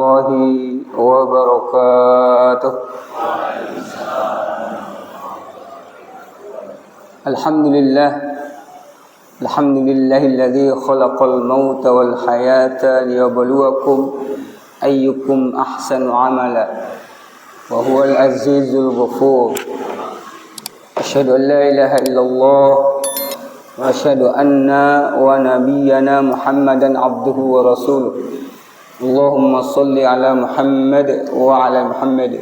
warahmatullahi wabarakatuh. Alhamdulillahilladzi khalaqal mauta wal hayata liyabluwakum ayyukum ahsanu amala wa huwal azizul ghafur. Asyhadu an la ilaha illallah wa asyhadu anna wa nabiyyana Muhammadan abduhu wa rasuluh. Allahumma salli ala Muhammad wa ala Muhammad.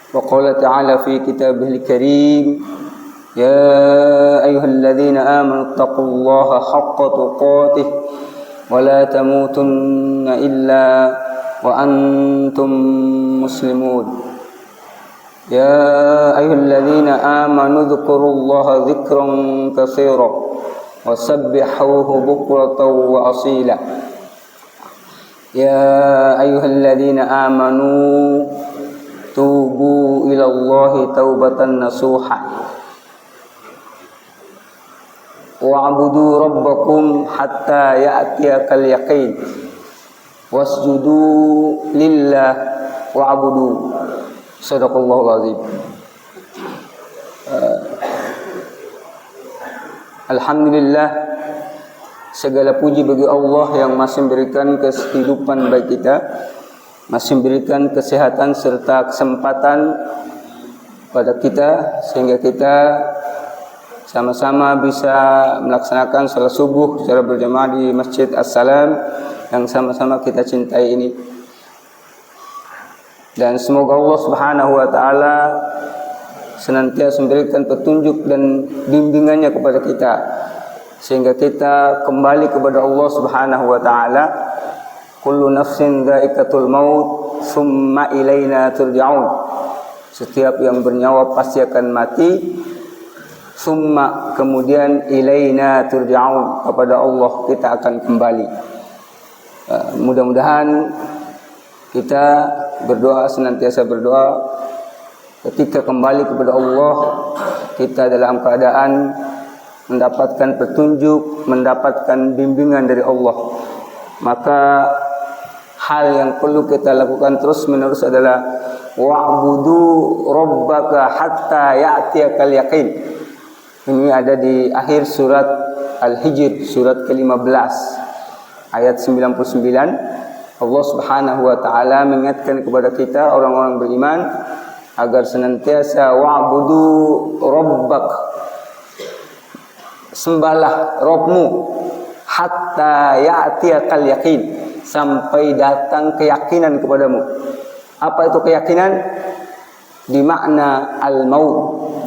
Wa qala ta'ala fi kitabihil karim, ya ayyuhalladzina amanu taqullaha haqqa tuqatih wa la tamutunna illa wa antum muslimun. Ya ayyuhalladzina amanu dzkurullaha dzikran katsira wa sabbihuhu bukratan wa asila. Ya ayyuhalladzina amanu tubu ilallahi taubatan nasuha wa'budu rabbakum hatta ya'tiyakal yaqin wasjudu lillah wa'budu. Sadaqallahul azim. Alhamdulillah, segala puji bagi Allah yang masih memberikan kehidupan bagi kita, masih memberikan kesehatan serta kesempatan pada kita sehingga kita sama-sama bisa melaksanakan salat subuh secara berjamaah di Masjid As-Salam yang sama-sama kita cintai ini. Dan semoga Allah Subhanahu wa taala senantiasa memberikan petunjuk dan bimbingannya kepada kita sehingga kita kembali kepada Allah Subhanahu wa taala. Kullu nafsin dha'iqatul maut summa ilaina turja'un. Setiap yang bernyawa pasti akan mati. Summa, kemudian ilaina turja'un, kepada Allah kita akan kembali. Mudah-mudahan kita berdoa, senantiasa berdoa ketika kembali kepada Allah, kita dalam keadaan mendapatkan petunjuk, mendapatkan bimbingan dari Allah. Maka hal yang perlu kita lakukan terus menerus adalah wa'budu rabbaka hatta ya'tiyakal yaqin. Ini ada di akhir surat Al-Hijr, surat ke-15 ayat 99. Allah Subhanahu wa taala mengingatkan kepada kita orang-orang beriman agar senantiasa wa'budu rabbak, sembahlah Rabbmu, hatta ya'tiyakal yaqin, sampai datang keyakinan kepadamu. Apa itu keyakinan? Di makna al-maut.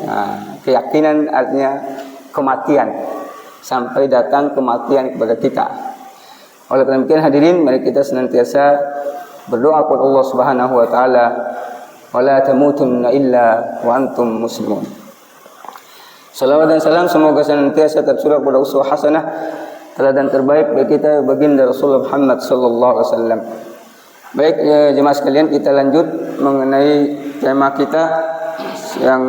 Nah, keyakinan artinya kematian, sampai datang kematian kepada kita. Oleh karena demikian hadirin, mari kita senantiasa berdoa kepada Allah Subhanahu wa taala, wala tamutunna illa wa antum muslimun. Salawat dan salam semoga senantiasa tercurah kepada uswah hasanah, teladan terbaik bagi kita, baginda Rasulullah Muhammad sallallahu alaihi wasallam. Baik jemaah sekalian, kita lanjut mengenai tema kita yang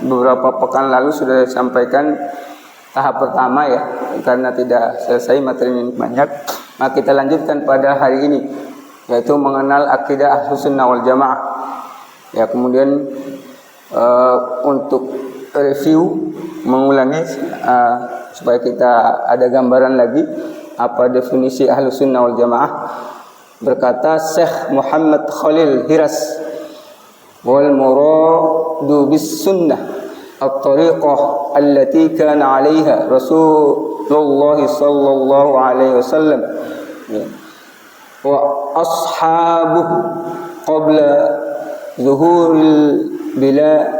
beberapa pekan lalu sudah disampaikan tahap pertama ya, karena tidak selesai materinya banyak. Maka kita lanjutkan pada hari ini, yaitu mengenal akidah Ahlussunnah wal Jamaah. Ya, kemudian untuk review, mengulangi supaya kita ada gambaran lagi apa definisi Ahlussunnah wal Jamaah. Berkata Syekh Muhammad Khalil Hiras, wal muradu bis sunnah at-tariqah allati kana 'alaiha Rasulullah sallallahu alaihi wasallam wa ashabuhu qabla zuhuril bila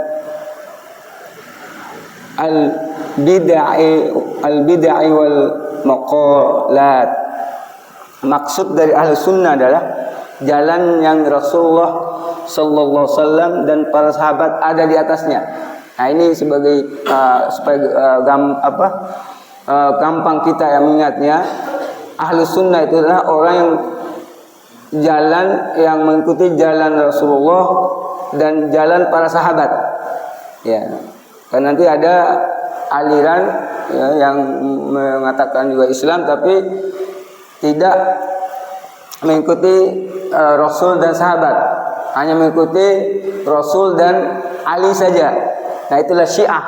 al-bid'ah wal maqalat. Maksud dari Ahlus Sunnah adalah jalan yang Rasulullah sallallahu alaihi wasallam dan para sahabat ada di atasnya. Nah, ini sebagai supaya gampang kita yang mengingatnya. Ahlus Sunnah itu adalah orang yang jalan yang mengikuti jalan Rasulullah dan jalan para sahabat. Ya. Karena nanti ada aliran ya, yang mengatakan juga Islam tapi tidak mengikuti Rasul dan sahabat, hanya mengikuti Rasul dan Ali saja. Nah itulah Syiah.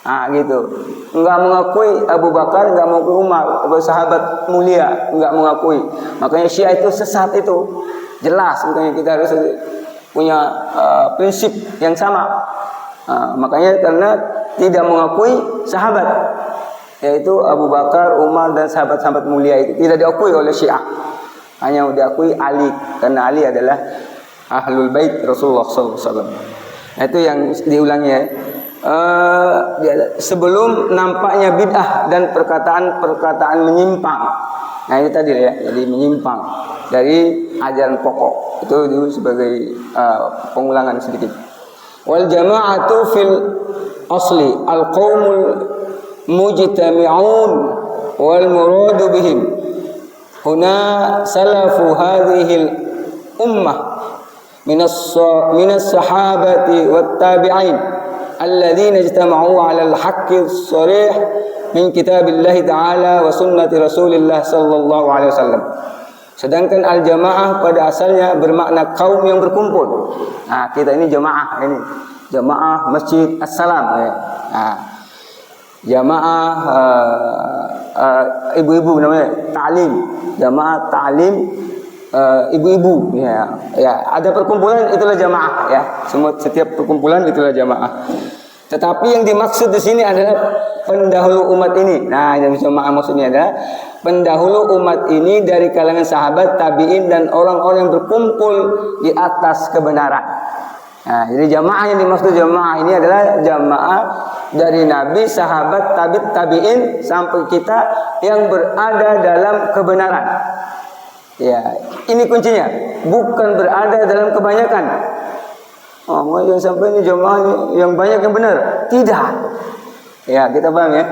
Nah gitu. Enggak mengakui Abu Bakar, enggak mengakui Umar, sahabat mulia, enggak mengakui. Makanya Syiah itu sesat itu. Jelas, makanya kita harus punya prinsip yang sama. Makanya karena tidak mengakui sahabat, yaitu Abu Bakar, Umar dan sahabat-sahabat mulia itu tidak diakui oleh Syiah. Hanya diakui Ali, karena Ali adalah ahlul bait Rasulullah SAW. Nah, itu yang diulangi ya. Sebelum nampaknya bid'ah dan perkataan menyimpang. Nah ini tadi ya, jadi menyimpang dari ajaran pokok. Itu sebagai pengulangan sedikit. Wal jama'atu fil asli al qaumul mujtami'un wal muradu bihim huna salafu hadhil ummah minas sahabati wat tabi'in alladzina ijtama'u 'ala al-haqqi as-sharih min kitabillah ta'ala wa sunnati Rasulillah sallallahu alaihi wasallam. Sedangkan al-jamaah pada asalnya bermakna kaum yang berkumpul. Nah, kita ini jamaah ini. Jamaah Masjid As-Salam ya. Nah, jamaah ibu-ibu namanya ta'lim. Jamaah ta'lim ibu-ibu ya. Ya, ada perkumpulan itulah jamaah ya. Setiap perkumpulan itulah jamaah. Tetapi yang dimaksud di sini adalah pendahulu umat ini. Nah, yang jamaah maksudnya adalah pendahulu umat ini dari kalangan sahabat, tabi'in dan orang-orang yang berkumpul di atas kebenaran. Nah, jadi jamaah yang dimaksud jamaah ini adalah jamaah dari Nabi, sahabat, tabi'in sampai kita yang berada dalam kebenaran. Ya, ini kuncinya. Bukan berada dalam kebanyakan. Oh, yang sampai ini jamaah yang banyak yang benar. Tidak. Ya, kita paham ya.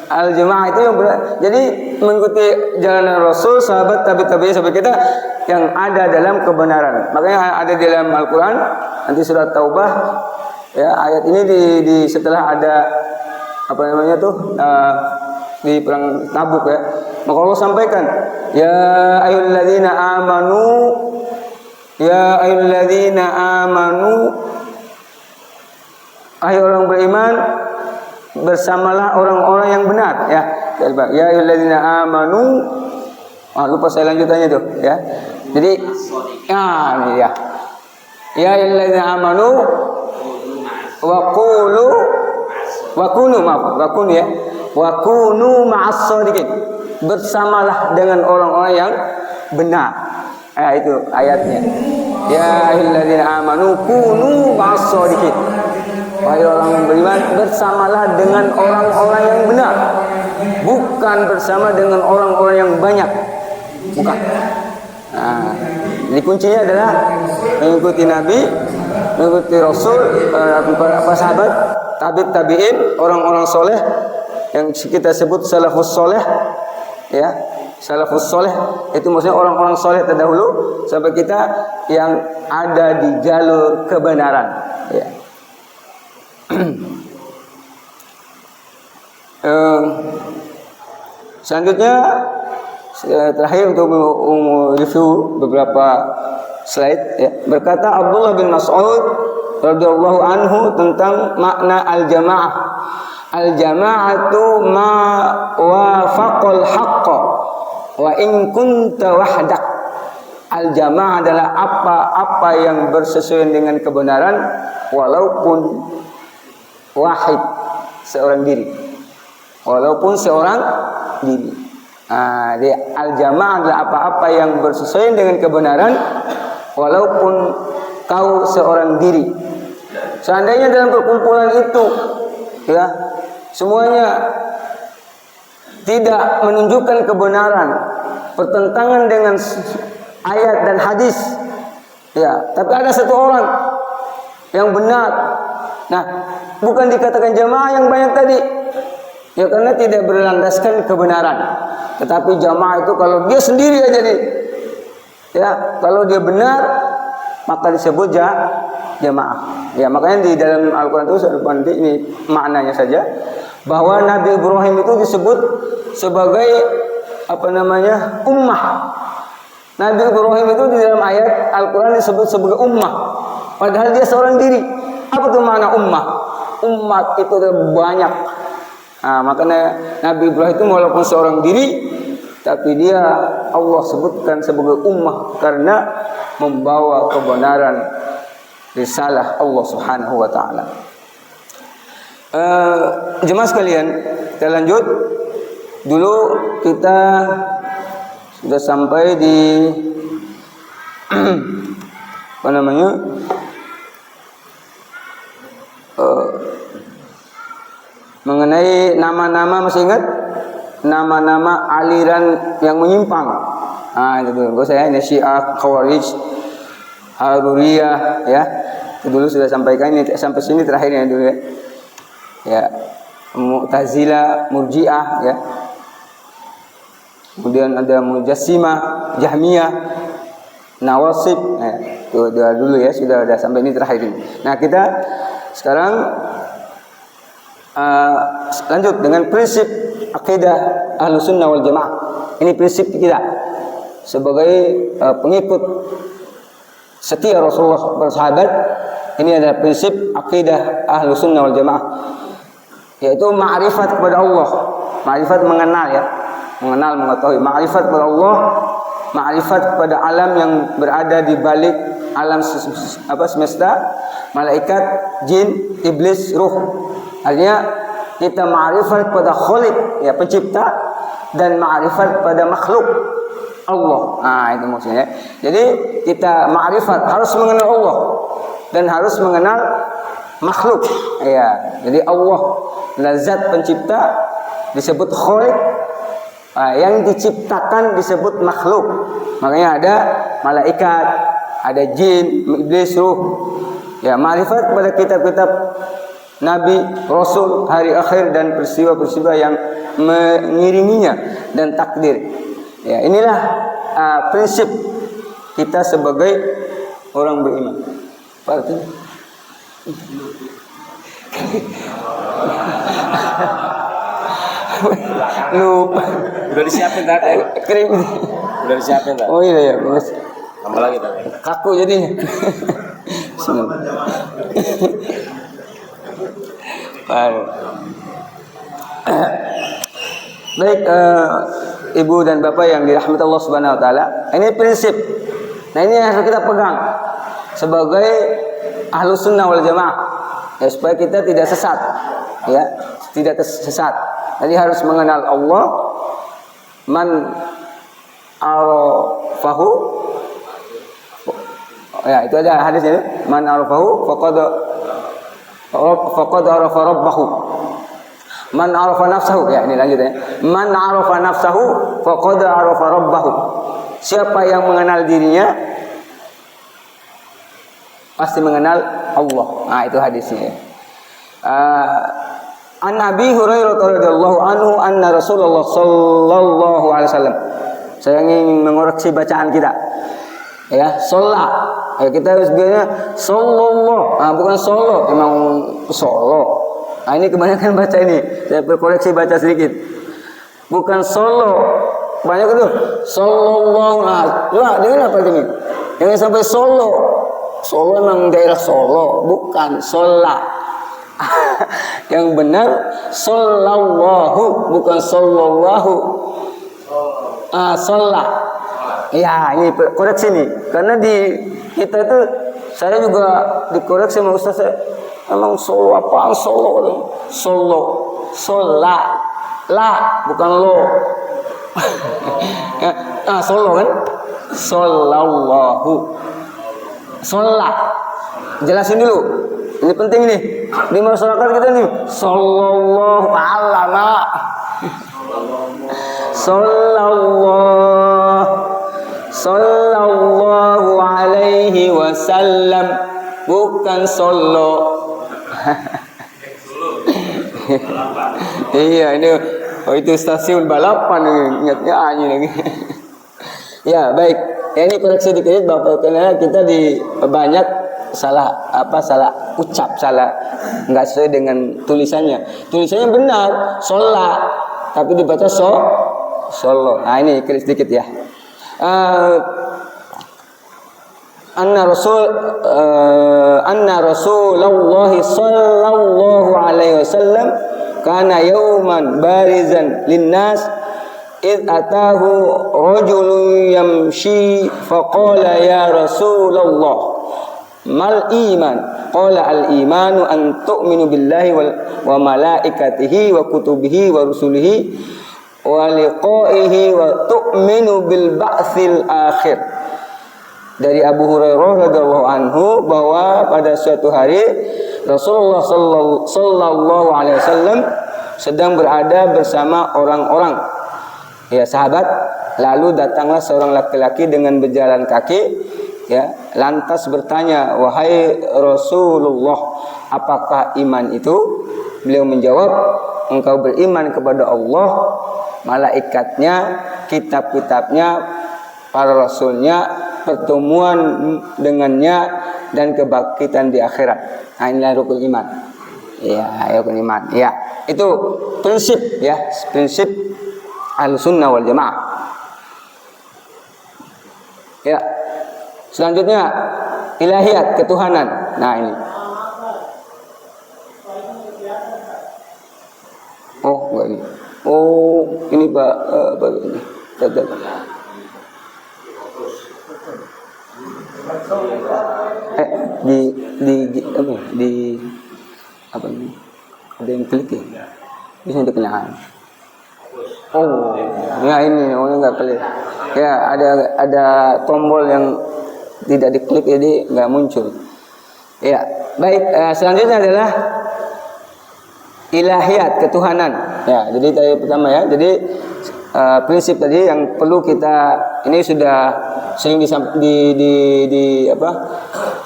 Al-jamaah itu yang benar. Jadi mengikuti jalan Rasul, sahabat, tabi'in sampai kita yang ada dalam kebenaran. Makanya ada di dalam Al-Qur'an nanti surat Taubah ya, ayat ini di setelah ada apa namanya tuh di perang Tabuk ya. Maka Allah sampaikan, ya ayyuhalladzina amanu hai orang beriman, bersamalah orang-orang yang benar ya. Ya ayyuhalladzina amanu. Lupa saya lanjutannya tuh ya. Jadi ini ya. Ya ayyuhalladzina amanu wa kunu ma'as shadiqin. Bersamalah dengan orang-orang yang benar. Itu ayatnya. Ya ayyuhalladzina amanu kunu ma'as shadiqin. Wahai orang yang beriman, bersamalah dengan orang-orang yang benar, bukan bersama dengan orang-orang yang banyak. Bukan. Nah, jadi kuncinya adalah mengikuti Nabi, mengikuti Rasul, para sahabat, tabi'in, orang-orang soleh yang kita sebut salafus soleh, ya. Salafus soleh itu maksudnya orang-orang soleh terdahulu sampai kita yang ada di jalur kebenaran. Ya. Selanjutnya terakhir untuk review beberapa slide ya. Berkata Abdullah bin Mas'ud radhiyallahu anhu tentang makna al-jamaah. Al-jama'atu ma wafaqal haqqa wa in kunta wahdak. Al-jamaah adalah apa-apa yang bersesuaian dengan kebenaran walaupun wahid, seorang diri. Walaupun seorang diri. Al-jamaah adalah apa-apa yang bersesuaian dengan kebenaran walaupun kau seorang diri. Seandainya dalam perkumpulan itu ya, semuanya tidak menunjukkan kebenaran, bertentangan dengan ayat dan hadis. Ya, tapi ada satu orang yang benar. Nah, bukan dikatakan jamaah yang banyak tadi. Ya karena tidak berlandaskan kebenaran. Tetapi jamaah itu kalau dia sendiri aja nih. Ya, kalau dia benar maka disebut jamaah. Ya, makanya di dalam Al-Qur'an itu nanti ini maknanya saja bahwa Nabi Ibrahim itu disebut sebagai ummah. Nabi Ibrahim itu di dalam ayat Al-Quran disebut sebagai ummah, padahal dia seorang diri. Apa tuh makna ummah? Umat itu banyak. Nah, makanya Nabi Ibrahim itu walaupun seorang diri, tapi dia Allah sebutkan sebagai ummah karena membawa kebenaran risalah Allah Subhanahu wa taala. Jemaah sekalian, kita lanjut. Dulu kita sudah sampai di apa namanya? Mengenai nama-nama, masih ingat? Nama-nama aliran yang menyimpang. Ah, itu dulu. Saya ini Syiah, Khawarij, Haruriyah, ya. Itu dulu sudah sampaikan, ini sampai sini terakhirnya dulu ya. Ya, Mu'tazilah, Murji'ah, ya. Kemudian ada Mujassimah, Jahmiyah, Nawasib. Itu dulu ya, sudah sampai ini terakhir ini. Nah, kita sekarang lanjut dengan prinsip akidah Ahlussunnah wal Jamaah. Ini prinsip kita sebagai pengikut setia Rasulullah bersahabat. Ini adalah prinsip akidah Ahlussunnah wal Jamaah, yaitu ma'rifat kepada Allah. Ma'rifat mengenal, ya, mengenal, mengetahui. Ma'rifat kepada Allah, ma'rifat kepada alam yang berada di balik alam semesta, malaikat, jin, iblis, ruh. Artinya kita ma'rifat pada Khaliq, ya, pencipta, dan ma'rifat pada makhluk Allah. Nah, itu maksudnya. Jadi kita ma'rifat harus mengenal Allah dan harus mengenal makhluk. Ya, jadi Allah zat pencipta disebut Khaliq, yang diciptakan disebut makhluk. Makanya ada malaikat, ada jin, iblis, ruh. Ya, ma'rifat pada kitab-kitab Nabi, Rasul, hari akhir, dan peristiwa-peristiwa yang mengiringinya, dan takdir. Ya, inilah prinsip kita sebagai orang beriman. Berarti lupa. Udah disiapin tadi. Krim. Udah disiapin tadi. Oh iya ya, bagus. Tambah lagi tadi. Kaku jadinya. Baik, ibu dan bapak yang dirahmati Allah Subhanahu wa taala, ini prinsip. Nah, ini yang harus kita pegang sebagai Ahlussunnah wal Jamaah, ya, supaya kita tidak sesat, ya, tidak tersesat. Jadi harus mengenal Allah, man arafahu, ya, itu ada hadisnya, man arafahu faqad arafa rabbahu. Man arafa nafsahu, ya, ini lanjut ya. Man arafa nafsahu faqad arafa rabbahu. Siapa yang mengenal dirinya pasti mengenal Allah. Nah, itu hadisnya. An Abi Hurairah radhiyallahu anhu anna Rasulullah sallallahu alaihi wasallam. Saya ingin mengoreksi bacaan kita. Ya, sholat. Ya, kita harus bilangnya sallallahu, bukan solo, emang solo. Nah, ini kebanyakan baca ini. Saya berkoreksi baca sedikit. Bukan solo. Banyak itu sallallahu. Nah, dengan apa ini? Jangan sampai solo. Solo memang daerah Solo, bukan sholat. Yang benar sallallahu, bukan sallallahu. Sholat. Ya, ini koreksi nih. Karena di kita itu, saya juga dikoreksi sama Ustaz. Emang solo apa? Solo, sholat, la, bukan lo. Solo kan? Sallallahu. Sholat. Jelasin dulu. Ini penting nih. Di masyarakat kita nih. Sallallahu alama. Sallallahu alaihi wasallam. Bukan solo. Iya, ini itu stasiun balapan ini. Ingatnya anjing lagi. Ya, baik. Ya, ini koreksi dikit Bapak, karena kita di banyak salah ucap, salah nggak sesuai dengan tulisannya. Tulisannya benar, sholat, tapi dibaca solo. Nah, ini sedikit ya. anna Rasulullah sallallahu alaihi wasallam kana yawman barizan linnas id atahu rajulun yamshi faqala ya Rasulullah mal iman qala al imanu an tu'minu billahi wa malaikatihi wa kutubihi wa rusulihi wa liqa'ihi wa tu'minu bil ba'tsil akhir. Dari Abu Hurairah radhiyallahu anhu bahwa pada suatu hari Rasulullah sallallahu alaihi wasallam sedang berada bersama orang-orang ya sahabat, lalu datanglah seorang laki-laki dengan berjalan kaki ya, lantas bertanya, wahai Rasulullah, apakah iman itu? Beliau menjawab, engkau beriman kepada Allah, malaikatnya, kitab-kitabnya, para rasulnya, pertemuan dengannya, dan kebangkitan di akhirat. Nah, inilah rukun iman. Ya, rukun iman. Ya, itu prinsip ya, prinsip Ahlussunnah wal Jamaah. Ya. Selanjutnya ilahiyat, ketuhanan. Nah, ini. Oh, enggak ini. Oh, ini Pak ini. Di apa ini? Ada yang klik ya? Bisa dikenal. Oh, ya ini, enggak klik. Ya, ada tombol yang tidak diklik jadi enggak muncul. Ya, baik. Selanjutnya adalah ilahiyat, ketuhanan. Ya, jadi tadi pertama ya. Jadi prinsip tadi yang perlu kita, ini sudah sering di apa?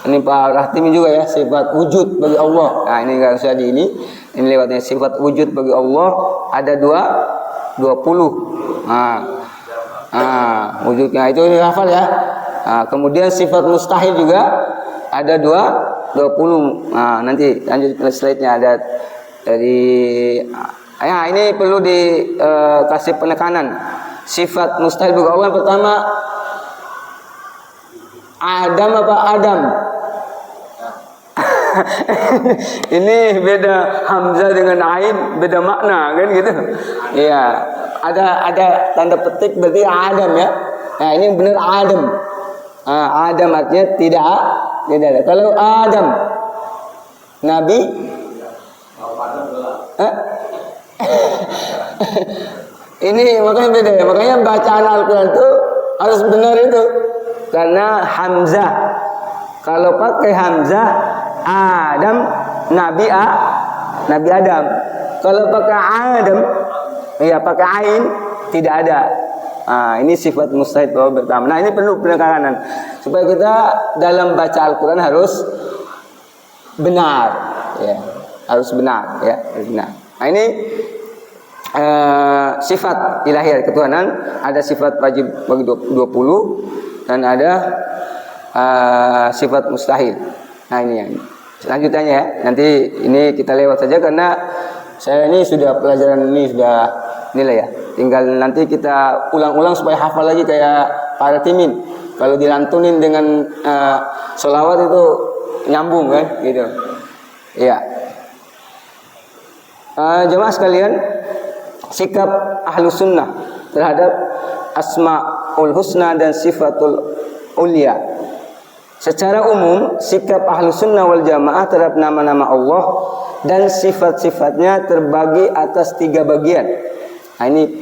Ini Pak Rahtimi juga ya, sifat wujud bagi Allah. Nah, ini enggak usah ini lewatnya sifat wujud bagi Allah ada 20. Nah, wujudnya itu dihafal ya. Nah, kemudian sifat mustahil juga ada 20. Nah, nanti lanjut slide-nya ada dari ya, ini perlu dikasih penekanan. Sifat mustahil bagi Allah yang pertama Adam apa Adam? Ini beda hamzah dengan ain, beda makna kan gitu. Iya, ada tanda petik berarti Adam ya. Nah, ini benar Adam. Adam artinya tidak ada. Kalau Adam Nabi ini makanya beda ya. Makanya bacaan Al-Quran itu harus benar itu. Karena hamzah, kalau pakai hamzah Adam, Nabi Adam. Kalau pakai Adam, ya pakai ain, tidak ada. Ini sifat mustahil pertama. Nah, ini perlu penekanan supaya kita dalam baca Al-Quran harus benar, ya, harus benar, ya, harus benar. Nah, ini sifat ilahiyah ketuhanan, ada sifat wajib bagi 20 dan ada sifat mustahil. Nah, ini yang selanjutnya ya. Nanti ini kita lewat saja karena saya ini sudah pelajaran ini sudah nilai ya. Tinggal nanti kita ulang-ulang supaya hafal lagi kayak para timin. Kalau dilantunin dengan sholawat itu nyambung kan, gitu. Iya. Jemaah sekalian, sikap Ahlus Sunnah terhadap Asmaul Husna dan Sifatul Ulia. Secara umum, sikap Ahlus Sunnah wal Jamaah terhadap nama-nama Allah dan sifat-sifatnya terbagi atas 3 bagian. Nah, ini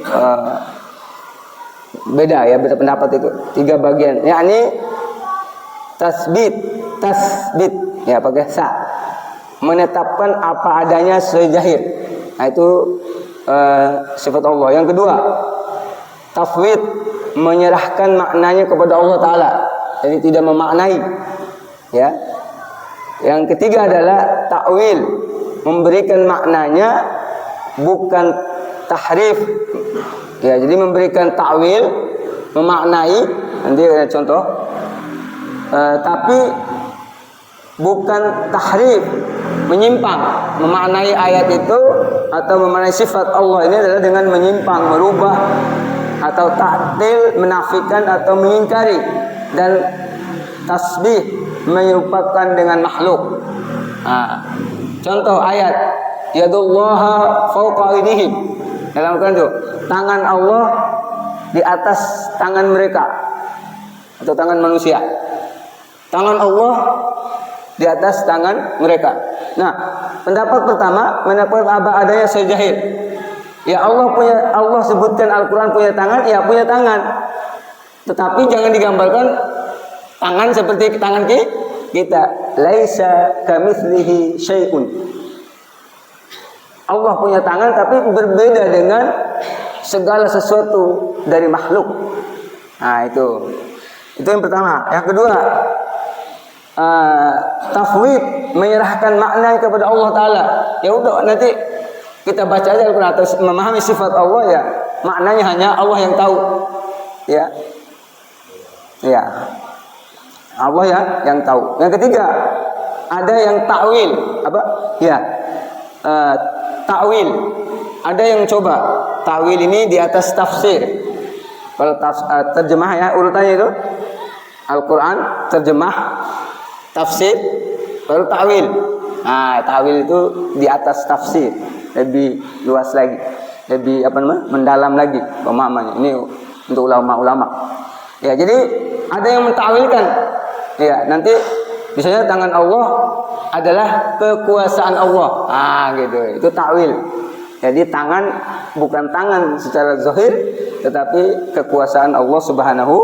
beda ya, beda pendapat itu. 3 bagian. Yakni tasbit, ya pakai sa. Menetapkan apa adanya sejahir. Nah, itu sifat Allah. Yang kedua, tafwid, menyerahkan maknanya kepada Allah Ta'ala, jadi tidak memaknai ya. Yang ketiga adalah ta'wil, memberikan maknanya bukan tahrif ya, jadi memberikan ta'wil, memaknai, nanti ada contoh, tapi bukan tahrif, menyimpang, memaknai ayat itu atau memaknai sifat Allah ini adalah dengan menyimpang, merubah atau ta'til, menafikan atau mengingkari. Dan tasbih menyerupakan dengan makhluk. Nah, contoh ayat yadullaha fawqa aydihim. Dalam Al-Quran itu tangan Allah di atas tangan mereka atau tangan manusia. Tangan Allah di atas tangan mereka. Nah, pendapat pertama mendapat adanya sejahil. Ya Allah sebutkan Al-Quran punya tangan, ya punya tangan. Tetapi jangan digambarkan tangan seperti tangan kita. Laisa kamitslihi syai'un. Allah punya tangan tapi berbeda dengan segala sesuatu dari makhluk. Nah, itu yang pertama. Yang kedua, tafwid, menyerahkan makna kepada Allah Ta'ala. Ya udah, nanti kita baca aja Al-Quran atau memahami sifat Allah, ya maknanya hanya Allah yang tahu. Ya Allah yang tahu. Yang ketiga, ada yang takwil. Apa? Ya, takwil. Ada yang coba takwil ini di atas tafsir. Kalau terjemah ya urutannya itu Al-Quran, terjemah, tafsir, baru takwil. Nah, takwil itu di atas tafsir, lebih luas lagi, lebih mendalam lagi pemahamannya. Ini untuk ulama-ulama. Ya, jadi ada yang mentakwilkan. Ya, nanti misalnya tangan Allah adalah kekuasaan Allah. Ah, gitu. Itu takwil. Jadi tangan bukan tangan secara zahir, tetapi kekuasaan Allah Subhanahu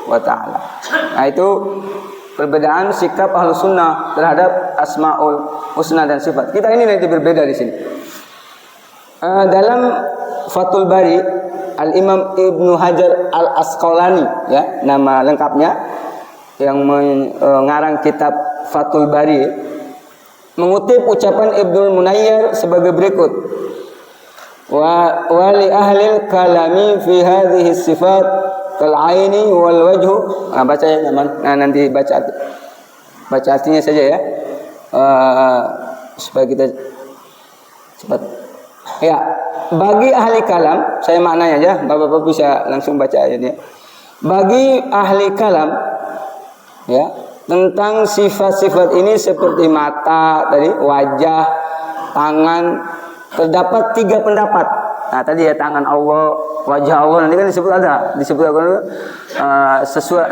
wa Ta'ala. Nah, itu perbedaan sikap Ahlus Sunnah terhadap Asmaul Husna dan sifat. Kita ini nanti berbeda di sini. Dalam Fathul Bari, Al-Imam Ibnu Hajar Al-Asqalani, ya, nama lengkapnya, yang mengarang kitab Fathul Bari, mengutip ucapan Ibnu Munayyir sebagai berikut. Wa li ahlil kalami fi hadhihi sifat kal aini wal wajhu. Nah, baca ya teman. Nah, nanti baca artinya saja ya. Supaya kita cepat. Ya, bagi ahli kalam, saya maknanya aja, Bapak-bapak bisa langsung baca ayatnya. Bagi ahli kalam, ya, tentang sifat-sifat ini seperti mata, tadi wajah, tangan, terdapat 3 pendapat. Nah, tadi ya, tangan Allah, wajah Allah, nanti kan disebut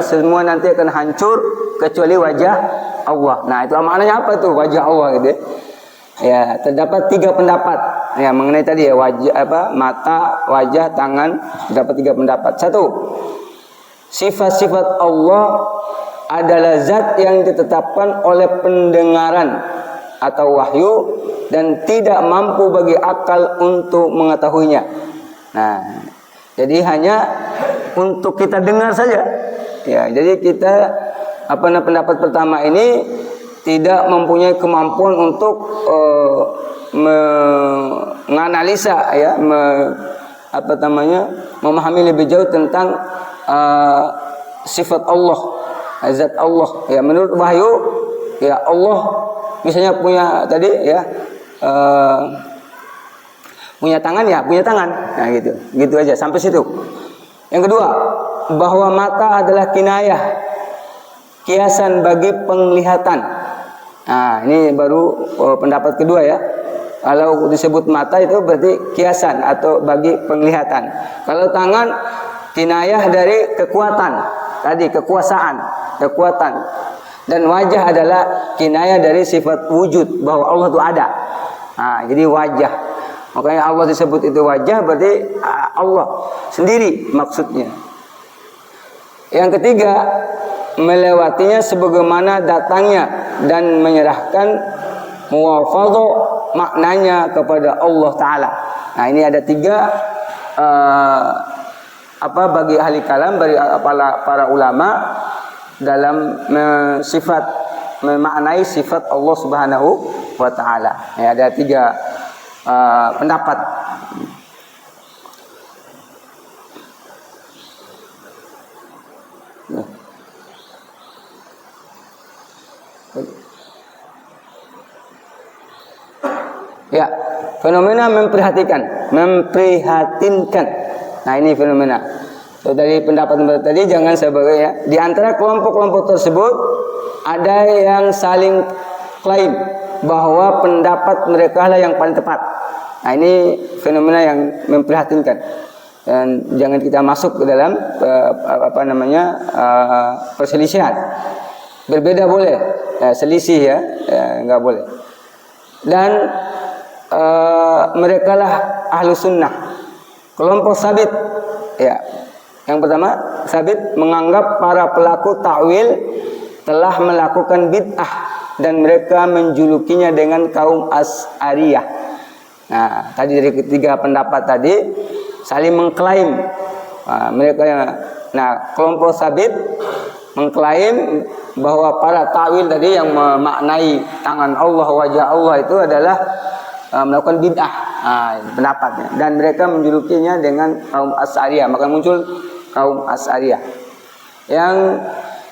semua nanti akan hancur kecuali wajah Allah. Nah, itu maknanya apa tuh wajah Allah gitu ya? Ya, terdapat 3 pendapat ya mengenai tadi ya, wajah, mata, wajah, tangan, terdapat 3 pendapat. 1, sifat-sifat Allah adalah zat yang ditetapkan oleh pendengaran atau wahyu dan tidak mampu bagi akal untuk mengetahuinya. Nah, jadi hanya untuk kita dengar saja. Ya, jadi kita pendapat pertama ini tidak mempunyai kemampuan untuk menganalisa ya, memahami lebih jauh tentang sifat Allah, zat Allah. Ya, menurut wahyu ya, Allah misalnya punya tadi ya, punya tangan ya, punya tangan. Nah, gitu aja sampai situ. Yang kedua, bahwa mata adalah kinayah, kiasan bagi penglihatan. Nah, ini baru pendapat kedua ya. Kalau disebut mata itu berarti kiasan atau bagi penglihatan. Kalau tangan, kinayah dari kekuatan, tadi kekuasaan, kekuatan. Dan wajah adalah kinayah dari sifat wujud, bahwa Allah itu ada. Nah, jadi wajah. Makanya Allah disebut itu wajah, berarti Allah sendiri maksudnya. Yang ketiga, melewatinya sebagaimana datangnya dan menyerahkan muwafadho maknanya kepada Allah Ta'ala. Nah, ini ada 3 bagi ahli kalam, bagi para ulama dalam memaknai sifat Allah Subhanahu wa Ta'ala. Ya, ada 3 pendapat. Ya, fenomena memprihatinkan. Nah, ini fenomena. So, dari pendapat tadi jangan sebagai ya. Di antara kelompok-kelompok tersebut ada yang saling klaim bahwa pendapat mereka lah yang paling tepat. Nah, ini fenomena yang memprihatinkan. Dan jangan kita masuk ke dalam perselisihan. Berbeda boleh, selisih ya, nggak boleh. Dan mereka lah ahlu sunnah, kelompok sabit ya. Yang pertama, sabit menganggap para pelaku takwil telah melakukan bid'ah dan mereka menjulukinya dengan kaum Asy'ariyah. Nah, tadi dari ketiga pendapat tadi saling mengklaim kelompok sabit mengklaim bahwa para takwil tadi yang memaknai tangan Allah, wajah Allah itu adalah melakukan bid'ah, pendapatnya, dan mereka menjulukinya dengan kaum Asy'ariyah. Maka muncul kaum Asy'ariyah. Yang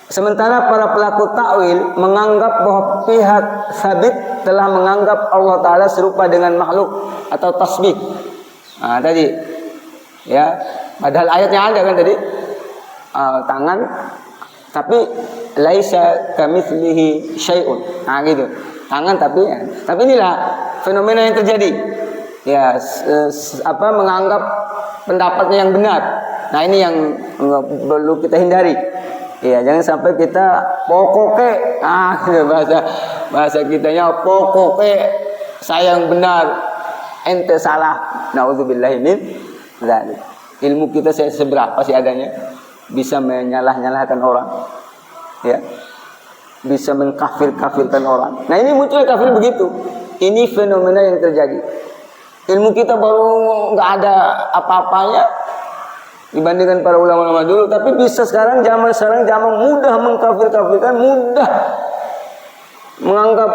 sementara para pelaku takwil menganggap bahwa pihak sabit telah menganggap Allah Ta'ala serupa dengan makhluk atau tasbih. Tadi ya, padahal ayatnya ada kan tadi, tangan, tapi laisa kamitslihi syai'un. Gitu. Tangan tapi inilah fenomena yang terjadi. Ya, menganggap pendapatnya yang benar. Nah, ini yang perlu kita hindari. Ya, jangan sampai kita pokoke, bahasa kitanya pokoke saya yang benar, ente salah. Nauzubillahi min dzalik. Ilmu kita seberapa sih adanya? Bisa menyalah-nyalahkan orang. Ya. Bisa mengkafir-kafirkan orang. Nah, ini muncul kafir begitu. Ini fenomena yang terjadi. Ilmu kita baru nggak ada apa-apanya dibandingkan para ulama-ulama dulu, tapi bisa sekarang zaman mudah mengkafir-kafirkan, mudah menganggap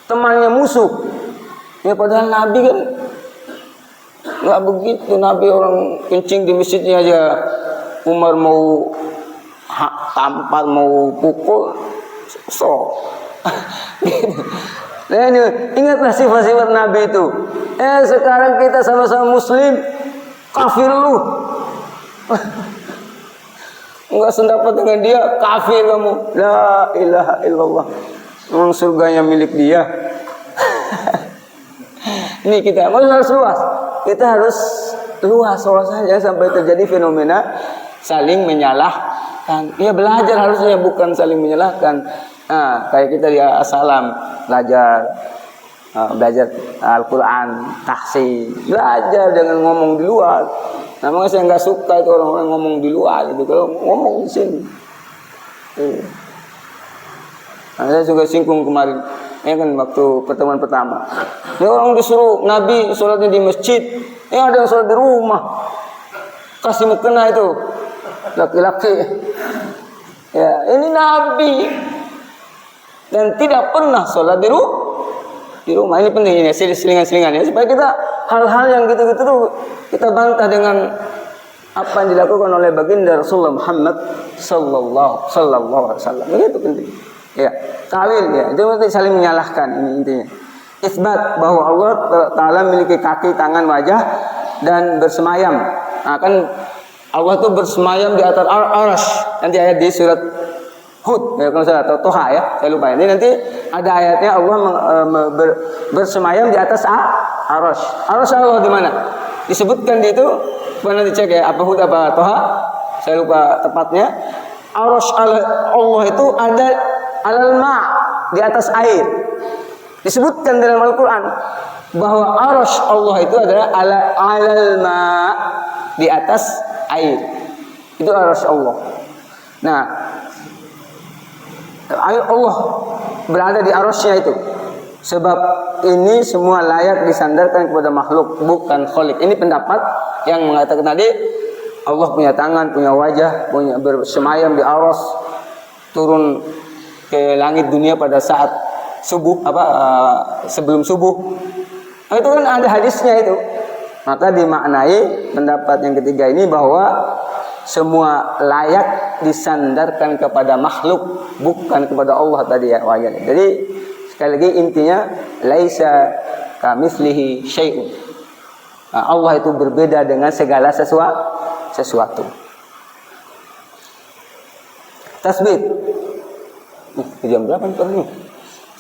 temannya musuh. Ya, padahal Nabi kan nggak begitu. Nabi orang kencing di masjidnya aja, Umar mau tampar, mau pukul, Nah, ini ingatlah sifat-sifat Nabi itu. Sekarang kita sama-sama muslim, kafir lu. Enggak sependapat dengan dia, kafir kamu. La ilaha illallah. Memang surganya milik dia. Ini kita harus luas. Kita harus luas saja sampai terjadi fenomena saling menyalahkan. Ya, belajar harusnya, bukan saling menyalahkan. Kayak kita di Assalam belajar Al-Quran, tahsin, belajar dengan ngomong di luar. Namanya saya nggak suka itu orang-orang ngomong di luar itu, kalau ngomong di sini. Saya juga singgung kemarin, kan waktu pertemuan pertama. Ini orang disuruh Nabi sholatnya di masjid, ada yang sholat di rumah. Kasih mukena itu laki-laki. Ya, ini Nabi dan tidak pernah sholat di rumah. Ini penting, ini selingan-selingan ya, supaya kita hal-hal yang gitu-gitu tuh kita bantah dengan apa yang dilakukan oleh baginda Rasulullah Muhammad sallallahu alaihi wasallam. Begitu penting. Ya, takwil ya, itu berarti saling menyalahkan, ini intinya. Isbat bahwa Allah Ta'ala memiliki kaki, tangan, wajah dan bersemayam. Kan Allah tuh bersemayam di atas arasy. Nanti ayat di surat Hud, ya, kalau salah, atau Toha ya, saya lupa. Ini nanti ada ayatnya Allah bersemayam di atas arasy. Arasy Allah di mana? Disebutkan di itu, nanti cek ya, apa Hud apa Toha, saya lupa tepatnya. Arasy Allah itu ada alal ma', di atas air. Disebutkan dalam Al-Quran bahwa arasy Allah itu adalah alal ma', di atas air. Itu arasy Allah. Nah, Allah berada di arasy-Nya itu. Sebab ini semua layak disandarkan kepada makhluk, bukan khalik. Ini pendapat yang mengatakan tadi Allah punya tangan, punya wajah, punya bersemayam di arasy, turun ke langit dunia pada saat subuh, sebelum subuh. Nah, itu kan ada hadisnya itu. Maka dimaknai pendapat yang ketiga ini bahwa semua layak disandarkan kepada makhluk, bukan kepada Allah tadi ya wajahnya. Jadi sekali lagi intinya laisa kamitslihi syai'un. Allah itu berbeda dengan segala sesuatu. Tasbih. Jam berapa nih?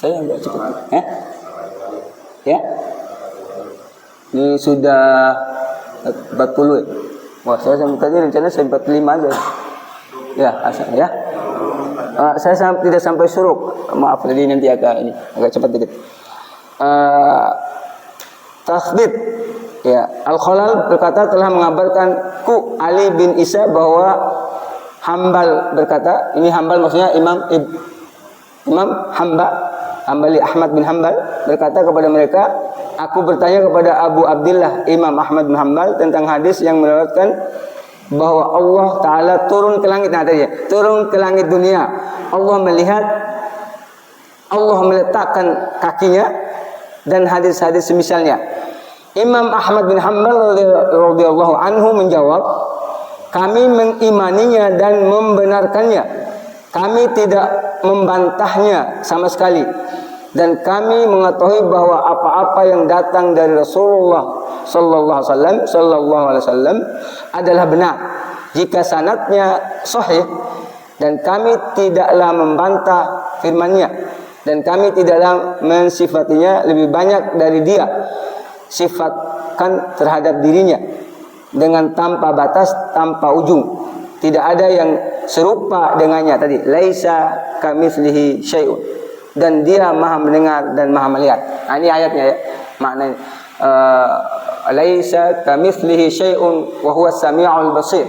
Saya enggak cukup. Ya? Ini sudah 40 ya? Wah, saya sampai tadi rencana saya 45 aja. Ya, asal ya. Saya tidak sampai suruk. Maaf, jadi nanti agak cepat dikit. Tasbih. Ya, Al-Khalal berkata telah mengabarkanku Ali bin Isa bahwa Hambal berkata, ini Hambal maksudnya Imam Hambali Ahmad bin Hambal berkata kepada mereka, aku bertanya kepada Abu Abdillah Imam Ahmad bin Hambal tentang hadis yang meriwayatkan bahwa Allah Ta'ala turun ke langit, turun ke langit dunia. Allah melihat, Allah meletakkan kakinya, dan hadis-hadis semisalnya. Imam Ahmad bin Hambal radhiyallahu anhu menjawab, kami mengimaninya dan membenarkannya. Kami tidak membantahnya sama sekali. Dan kami mengetahui bahwa apa-apa yang datang dari Rasulullah sallallahu alaihi wasallam adalah benar jika sanadnya sahih, dan kami tidaklah membantah firman-Nya, dan kami tidaklah mensifatinya lebih banyak dari Dia sifatkan terhadap dirinya dengan tanpa batas, tanpa ujung. Tidak ada yang serupa dengannya tadi. Laisa kamitslihi syai'un. Dan Dia Maha mendengar dan Maha melihat. Nah, ini ayatnya ya. Maknanya laisa kamitslihi syai'un wa huwas samiul basir.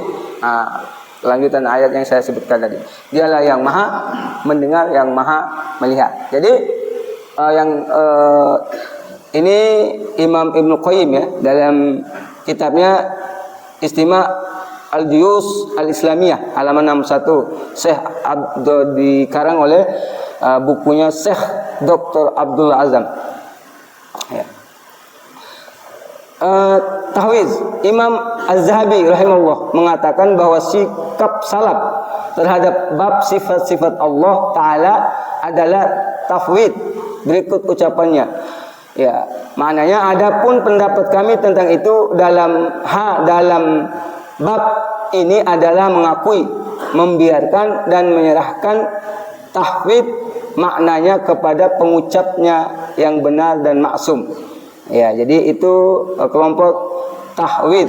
Lanjutan ayat yang saya sebutkan tadi. Dialah yang Maha mendengar, yang Maha melihat. Jadi ini Imam Ibnu Qayyim ya, dalam kitabnya Istima' Al-Juyus Al-Islamiyah halaman 61, Syekh dikarang oleh bukunya Syekh Dr. Abdul Azam ya. Tahwiz, Imam Az-Zahabi rahimahullah mengatakan bahwa sikap salaf terhadap bab sifat-sifat Allah Ta'ala adalah tafwid. Berikut ucapannya. Ya, maknanya adapun pendapat kami tentang itu dalam bab ini adalah mengakui, membiarkan dan menyerahkan tahwid maknanya kepada pengucapnya yang benar dan maksum. Ya, jadi itu kelompok tahwid.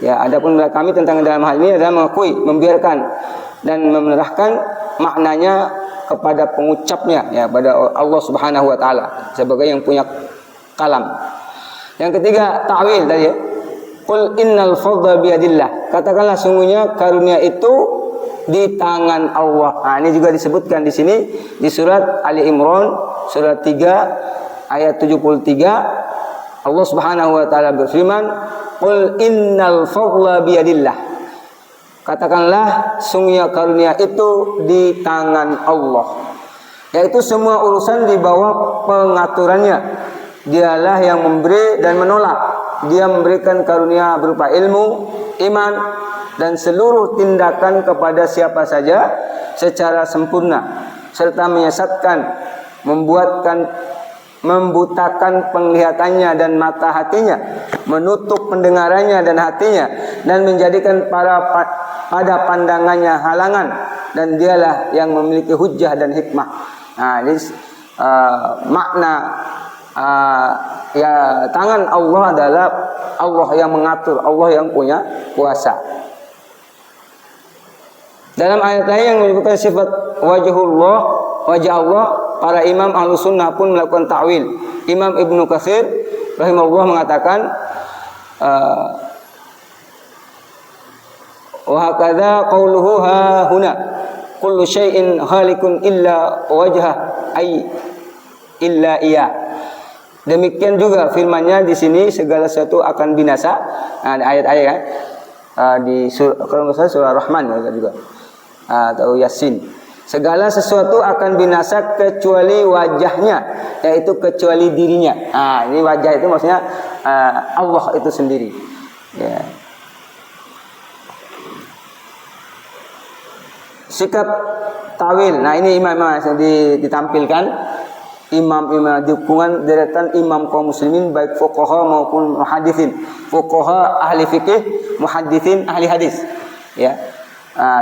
Ya, adapun kami tentang dalam hal ini adalah mengakui, membiarkan dan menyerahkan maknanya kepada pengucapnya, ya, pada Allah Subhanahu wa taala sebagai yang punya kalam. Yang ketiga, ta'wil tadi ya. Qul innal fadla biyadillah. Katakanlah sungguhnya karunia itu di tangan Allah. Nah, ini juga disebutkan di sini di surat Ali Imran surat 3 ayat 73. Allah Subhanahu wa taala berfirman, "Qul innal fadla biyadillah." Katakanlah sungguhnya karunia itu di tangan Allah. Yaitu semua urusan di bawah pengaturannya. Dialah yang memberi dan menolak. Dia memberikan karunia berupa ilmu, iman, dan seluruh tindakan kepada siapa saja secara sempurna, serta menyesatkan, membutakan penglihatannya dan mata hatinya, menutup pendengarannya dan hatinya, dan menjadikan pada pandangannya halangan, dan dialah yang memiliki hujjah dan hikmah. Nah, ini makna ya, tangan Allah adalah Allah yang mengatur, Allah yang punya kuasa. Dalam ayat lain yang menyebutkan sifat wajah Allah, para imam Ahlus Sunnah pun melakukan ta'wil. Imam Ibnu Katsir rahimahullah mengatakan wa hakadha qauluhu ha huna kullu syai'in halikun illa wajhah ay illa iya. Demikian juga firman-Nya di sini, segala sesuatu akan binasa. Nah, ayat-ayat kan di surah Rahman juga atau Yasin. Segala sesuatu akan binasa kecuali wajahnya, yaitu kecuali dirinya. Nah, ini wajah itu maksudnya Allah itu sendiri. Ya. Sikap tawil. Nah, ini imam-imam yang ditampilkan. Imam-imam dukungan deretan imam kaum muslimin baik fuqaha maupun muhaditsin. Fuqaha ahli fikih, muhadditsin ahli hadis. Ya.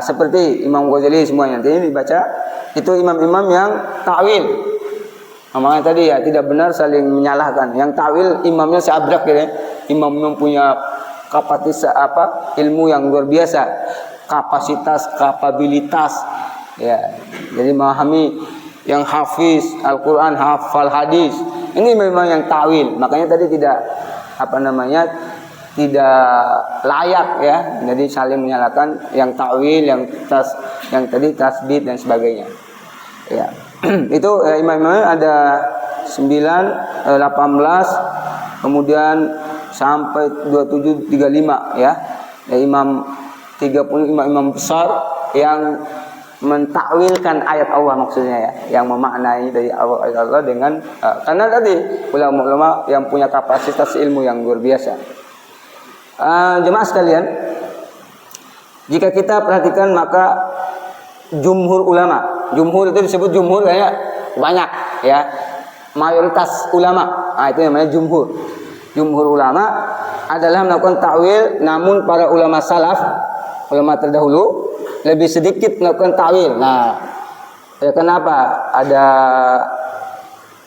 Seperti Imam Ghazali semuanya nanti ini dibaca itu imam-imam yang takwil. Makanya tadi ya tidak benar saling menyalahkan. Yang takwil imamnya seabrak gitu ya. Imam yang punya kapasitas ilmu yang luar biasa, kapasitas, kapabilitas ya. Jadi memahami yang hafiz Al-Qur'an, hafal hadis. Ini memang yang takwil. Makanya tadi tidak tidak layak ya. Jadi saling menyalahkan yang takwil, yang tadi tasbih dan sebagainya. Ya. Itu imam-imam ada 9, 18, kemudian sampai 27, 35 ya. Imam 30 imam besar yang mentakwilkan ayat Allah maksudnya ya, yang memaknai dari ayat Allah dengan karena tadi ulama-ulama yang punya kapasitas ilmu yang luar biasa. Jemaah sekalian, jika kita perhatikan maka jumhur ulama, jumhur itu disebut jumhur kayak banyak ya, mayoritas ulama, itu namanya jumhur. Jumhur ulama adalah melakukan takwil, namun para ulama salaf, ulama terdahulu lebih sedikit melakukan takwil. Nah, ya kenapa? Ada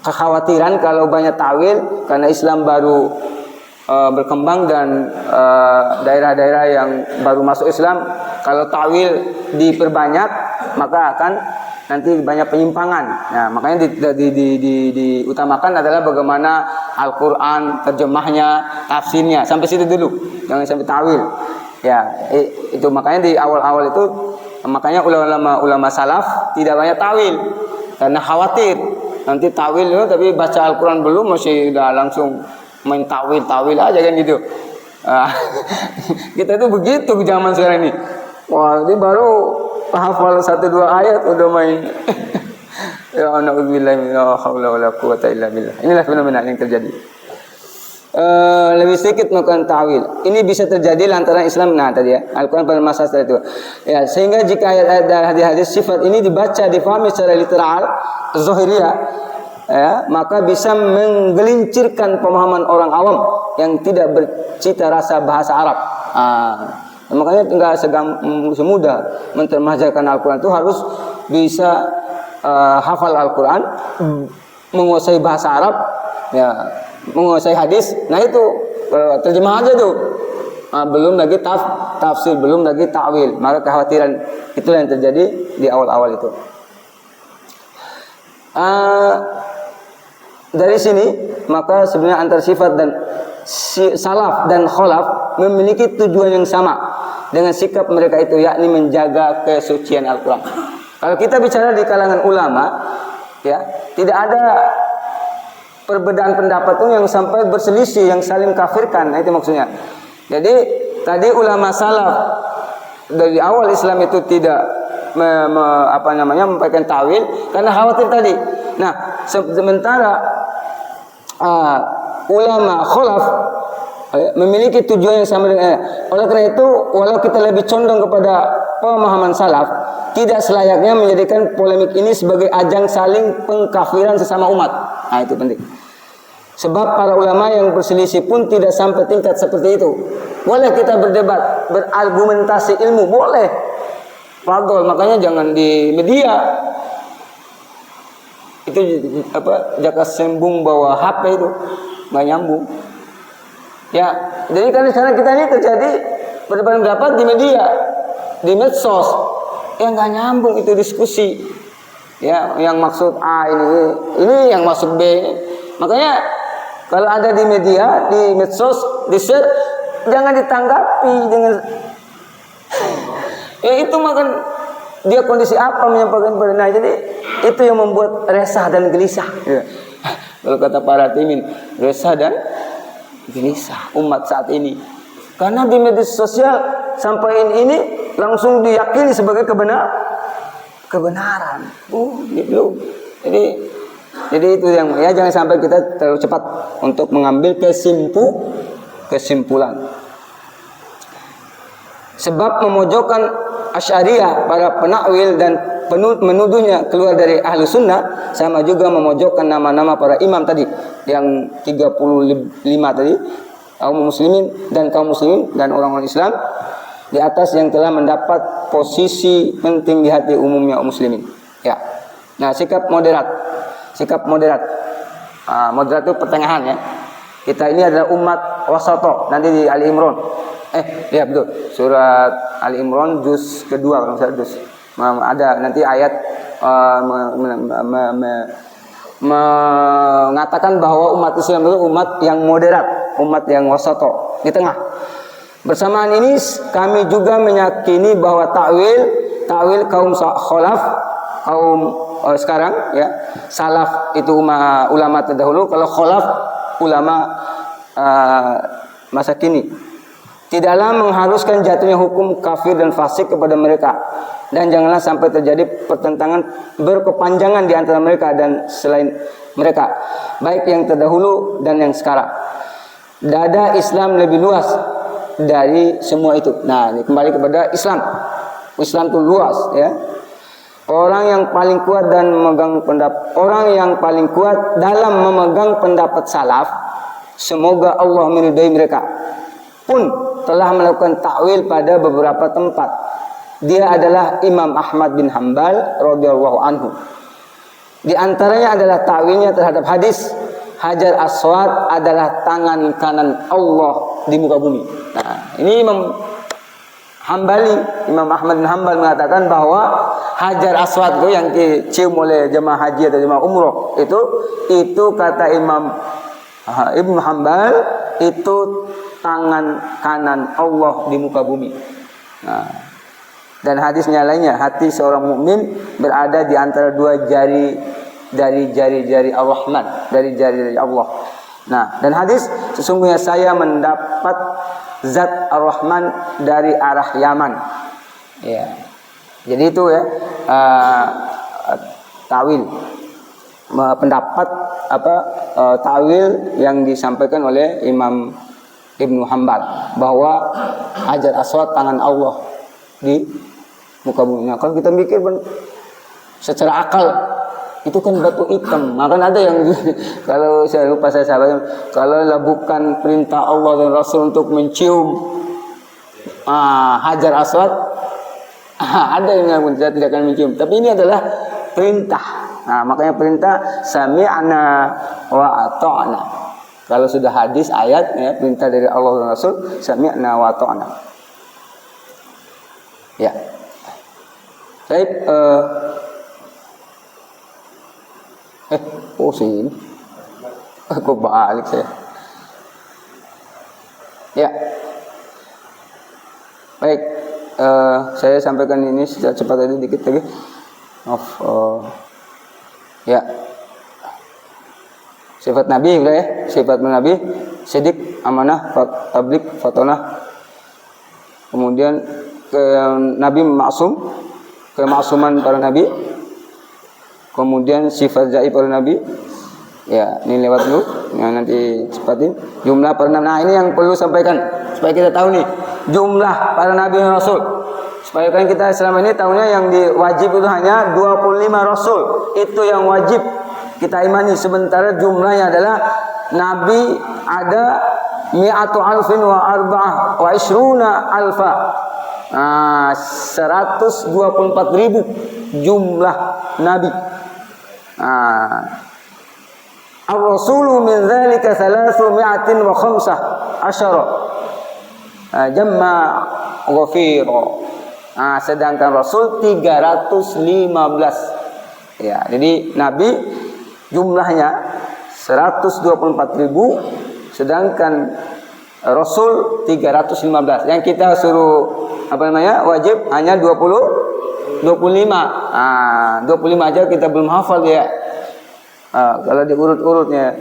kekhawatiran kalau banyak takwil karena Islam baru berkembang dan daerah-daerah yang baru masuk Islam, kalau takwil diperbanyak maka akan nanti banyak penyimpangan. Nah, makanya diutamakan adalah bagaimana Al-Qur'an, terjemahnya, tafsirnya, sampai situ dulu. Jangan sampai takwil. Ya, itu makanya di awal-awal itu makanya ulama salaf tidak banyak takwil karena khawatir nanti takwil tapi baca Al-Qur'an belum masih udah langsung main takwil aja kan gitu. Kita itu begitu zaman sekarang ini. Wah, ini baru hafal 1-2 ayat udah main. Ya na'udzubillahi minal haula wala quwwata illa billah. Inilah fenomena yang terjadi. Lebih sedikit melakukan ta'wil. Ini bisa terjadi lantaran Islam tadi ya. Al-Qur'an pada masa itu. Ya, sehingga jika ayat-ayat dan hadis-hadis sifat ini dibaca, difahami secara literal, zahiriyah, ya, maka bisa menggelincirkan pemahaman orang awam yang tidak bercita rasa bahasa Arab. Makanya enggak semudah menterjemahkan Al-Qur'an, itu harus bisa hafal Al-Qur'an, menguasai bahasa Arab, ya, menguasai hadis. Nah itu terjemah aja tuh. Belum lagi tafsir, belum lagi ta'wil. Maka kekhawatiran itulah yang terjadi di awal-awal itu. Dari sini maka sebenarnya antar sifat dan salaf dan khalaf memiliki tujuan yang sama dengan sikap mereka itu, yakni menjaga kesucian Al-Qur'an. Kalau kita bicara di kalangan ulama, ya, tidak ada perbedaan pendapat itu yang sampai berselisih, yang saling kafirkan. Nah, itu maksudnya. Jadi tadi ulama salaf dari awal Islam itu tidak memberikan tawil karena khawatir tadi. Nah, sementara ulama khalaf memiliki tujuan yang sama dengan. Oleh karena itu, walau kita lebih condong kepada pemahaman salaf, tidak selayaknya menjadikan polemik ini sebagai ajang saling pengkafiran sesama umat. Nah, itu penting. Sebab para ulama yang berselisih pun tidak sampai tingkat seperti itu. Boleh kita berdebat, berargumentasi ilmu, boleh. Fadol, makanya jangan di media. Itu jaka sembung bawa HP itu nggak nyambung. Ya, jadi kan sekarang kita ini terjadi perbedaan pendapat di media, di medsos, yang nggak nyambung itu diskusi. Ya, yang maksud A ini yang maksud B. Makanya kalau ada di media, di medsos, di share, jangan ditanggapi dengan ya itu makan dia kondisi apa menyampaikan benar. Jadi itu yang membuat resah dan gelisah. Ya. Kalau kata para timin, resah dan gelisah umat saat ini. Karena di media sosial sampai ini langsung diyakini sebagai kebenaran. Gitu. Jadi itu yang ya, jangan sampai kita terlalu cepat untuk mengambil kesimpulan. Sebab memojokkan Asy'ariyah, para penakwil dan menuduhnya keluar dari ahlu sunnah, sama juga memojokkan nama-nama para imam tadi yang 35 tadi, kaum muslimin dan orang-orang Islam di atas yang telah mendapat posisi penting di hati umumnya kaum muslimin. Ya. Nah, sikap moderat. Moderat itu pertengahan ya. Kita ini adalah umat wasato. Nanti di Ali Imran. Iya betul. Surat Ali Imran juz kedua kalau saya juz. Ada nanti ayat mengatakan bahwa umat Islam itu umat yang moderat, umat yang wasato, di tengah. Bersamaan ini kami juga meyakini bahwa takwil kaum khalaf, kaum sekarang ya, salaf itu ulama terdahulu, kalau khalaf ulama masa kini, tidaklah mengharuskan jatuhnya hukum kafir dan fasik kepada mereka, dan janganlah sampai terjadi pertentangan berkepanjangan di antara mereka dan selain mereka, baik yang terdahulu dan yang sekarang. Dada Islam lebih luas dari semua itu. Nah, ini kembali kepada Islam. Islam itu luas ya. Orang yang paling kuat dan dalam memegang pendapat salaf, semoga Allah meridai mereka, pun telah melakukan takwil pada beberapa tempat. Dia adalah Imam Ahmad bin Hanbal radhiyallahu anhu. Di antaranya adalah takwilnya terhadap hadis Hajar Aswad adalah tangan kanan Allah di muka bumi. Nah, ini Imam Ahmad bin Hanbal mengatakan bahwa Hajar Aswad itu yang dicium oleh jemaah haji atau jemaah umroh itu kata Imam Ibnu Hanbal itu tangan kanan Allah di muka bumi. Nah, dan hadisnya lainnya, hati seorang mukmin berada di antara dua jari dari jari-jari Ar-Rahman, dari jari-jari Allah. Nah, dan hadis sesungguhnya saya mendapat zat Ar-Rahman dari arah Yaman. Ya. Jadi itu ya takwil, pendapat takwil yang disampaikan oleh Imam Ibnu Hanbal bahwa Hajar Aswad tangan Allah di muka bumi. Nah, kalau kita mikir secara akal itu kan batu hitam. Maka ada yang kalau saya lupa saya sampaikan, kalau bukan perintah Allah dan Rasul untuk mencium Hajar Aswad, ada yang tidak akan mencium. Tapi ini adalah perintah. Nah, makanya perintah sami'na wa ata'na. Kalau sudah hadis ayat ya, perintah dari Allah dan Rasul, sami'na wa ata'na. Ya. Baik, sini. Kok balik saya. Ya. Baik, saya sampaikan ini secara cepat tadi dikit lagi. Ya. Sifat Nabi udah ya, sifat Nabi, sidik, amanah, tablik, fatonah. Kemudian Nabi maksum, kemaksuman para nabi. Kemudian sifat jaib para nabi. Ya, ini lewat dulu. Ya, nanti cepatin. Jumlah para nabi. Nah, ini yang perlu sampaikan supaya kita tahu nih jumlah para nabi dan rasul. Supaya kan kita selama ini tahunya yang wajib itu hanya 25 rasul. Itu yang wajib kita imani. Sementara jumlahnya adalah nabi ada mi'atu alfin wa arba'ah wa ishruna alfa. 124.000 jumlah nabi. Ar-rasulu min dzalika 315 jamma ghafira. Sedangkan rasul 315. Ya, jadi nabi jumlahnya 124.000, sedangkan rasul 315. Yang kita suruh wajib hanya 25. 25 aja kita belum hafal ya. Kalau diurut-urutnya,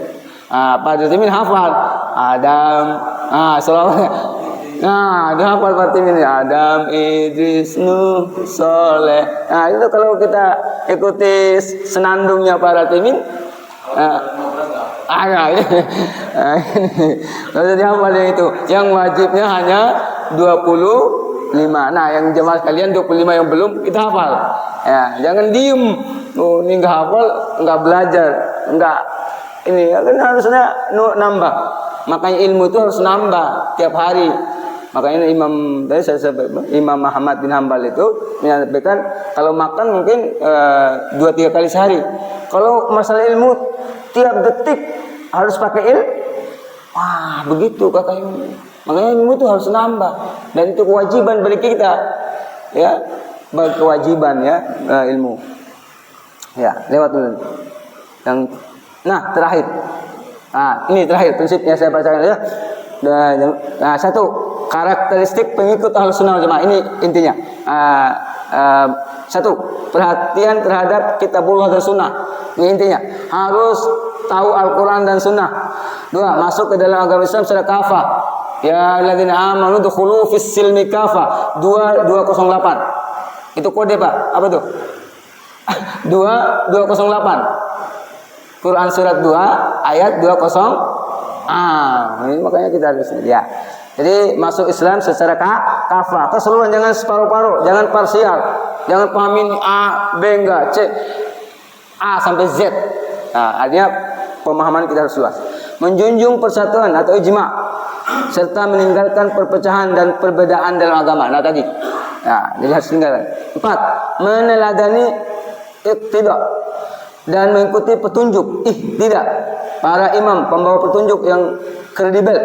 Pak Dutimin hafal Adam, selawat. Dia hafal Pak Dutimin Adam, Idris, Nuh, Soleh. Nah, itu kalau kita ikuti senandungnya Pak Dutimin, kalau dihafal yang itu. Yang wajibnya hanya 25. Nah, yang jemaah kalian 25 yang belum kita hafal. Ya, jangan diem. Ini enggak hafal, enggak belajar, enggak ini kan harusnya nambah. Makanya ilmu itu harus nambah tiap hari. Makanya Imam Ahmad bin Hambal itu menyampaikan kalau makan mungkin 2-3 kali sehari. Kalau masalah ilmu tiap detik harus pakai ilmu. Wah, begitu kata ilmu. Makanya ilmu itu harus nambah dan itu kewajiban bagi kita. Ya, kewajiban ya ilmu. Ya, lewat dulu. Terakhir. Ini terakhir prinsipnya saya bacakan ya. Nah, satu, karakteristik pengikut Ahlussunnah wal Jamaah, ini intinya. Satu, perhatian terhadap kitabullah dan sunnah. Ini intinya. Harus tahu Al-Quran dan sunnah. Dua, masuk ke dalam agama Islam secara kafah. Ya alladzina amanu dukhulu fis silmi kafah. 208. Itu kode, Pak. Apa tuh? 208. Quran surat 2 ayat 20. Ini makanya kita harus ya. Jadi masuk Islam secara kafah, keseluruhan, jangan separuh-paruh, jangan parsial, jangan pahamin A, B enggak, C, A sampai Z. Nah, artinya pemahaman kita harus luas. Menjunjung persatuan atau ijma, serta meninggalkan perpecahan dan perbedaan dalam agama. Nah tadi, jadi harus tinggalkan. 4. Meneladani iqtida dan mengikuti petunjuk tidak para imam pembawa petunjuk yang kredibel.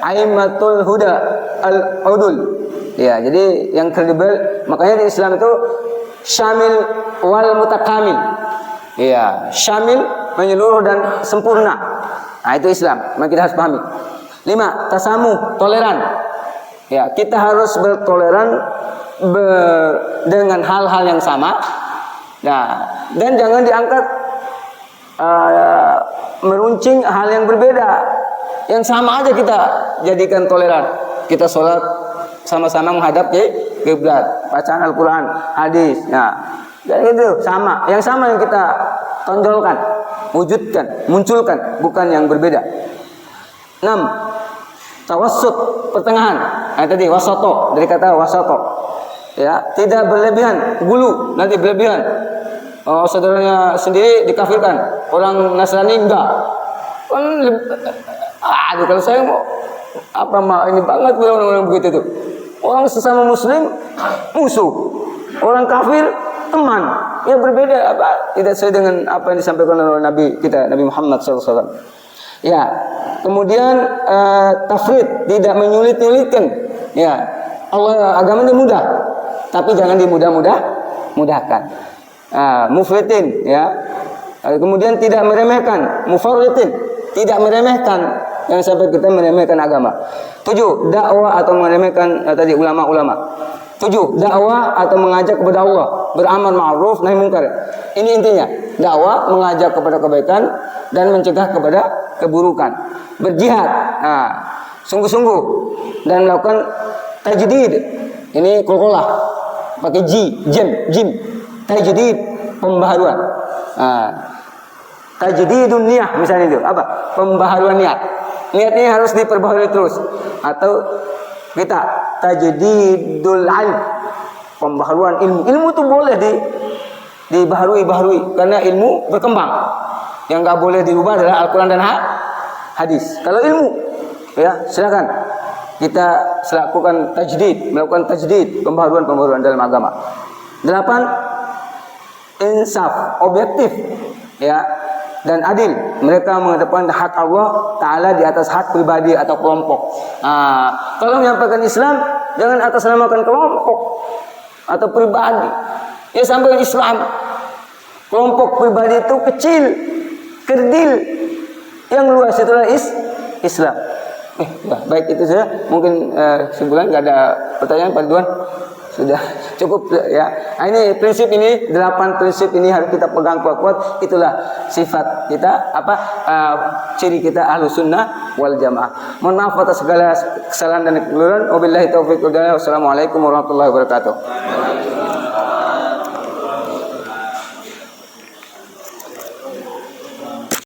Aimatul huda al-udul. Ya, jadi yang kredibel. Makanya di Islam itu syamil wal mutakamil. Ya, syamil menyeluruh dan sempurna. Nah, itu Islam. Maka kita harus pahami. 5. Tasamuh, toleran. Ya, kita harus bertoleran dengan hal-hal yang sama. Nah, dan jangan diangkat meruncing hal yang berbeda. Yang sama aja kita jadikan toleran. Kita sholat sama-sama menghadap ke kiblat, bacaan Al-Quran, hadis. Nah, jadi itu sama. Yang sama yang kita tonjolkan, wujudkan, munculkan, bukan yang berbeda. 6. Tawassut, pertengahan. Tadi wasoto, dari kata wasoto. Ya, tidak berlebihan, gulu, nanti berlebihan. Saudaranya sendiri dikafirkan, orang Nasrani enggak. Kalau saya mau ini banget orang-orang begitu tuh. Orang sesama muslim musuh, orang kafir teman. Yang berbeda tidak sesuai dengan apa yang disampaikan oleh Nabi kita, Nabi Muhammad SAW. Ya, kemudian tafrid, tidak menyulit-nyulitkan. Ya, Allah agamanya mudah, tapi jangan mudahkan. Mufritin, ya. Kemudian tidak meremehkan, mufarritin, tidak meremehkan. Yang sampai kita meremehkan agama. 7. Dakwah atau meremehkan tadi ulama-ulama. 7. Dakwah atau mengajak kepada Allah, beramal ma'ruf nahi munkar. Ini intinya. Dakwah mengajak kepada kebaikan dan mencegah kepada keburukan. Berjihad, sungguh-sungguh, dan melakukan tajdid. Ini qalqalah. Pakai jim. Tajdid, pembaharuan. Tajdidun niyah misalnya itu apa? Pembaharuan niat. Niatnya harus diperbaharui terus. Atau kita tajdidul ilm, pembaharuan ilmu. Ilmu itu boleh dibaharui karena ilmu berkembang. Yang enggak boleh dirubah adalah Al-Qur'an dan hadis. Kalau ilmu, ya silakan kita lakukan tajdid, melakukan tajdid, pembaharuan dalam agama. 8. Insaf, objektif, ya, dan adil. Mereka mengedepankan hak Allah Ta'ala di atas hak pribadi atau kelompok. Kalau menyampaikan Islam, jangan atasnamakan kelompok atau pribadi. Ya, sampaikan Islam. Kelompok pribadi itu kecil, kerdil. Yang luas itulah Islam. Baik, itu saja. Mungkin sebulan nggak ada pertanyaan, Pak Ridwan. Sudah cukup ya. Ini 8 prinsip ini harus kita pegang kuat-kuat. Itulah sifat kita, ciri kita Ahlussunnah wal Jamaah. Mohon maaf atas segala kesalahan dan kekeliruan. Wabillahi taufiq wal hidayah. Wassalamualaikum warahmatullahi wabarakatuh.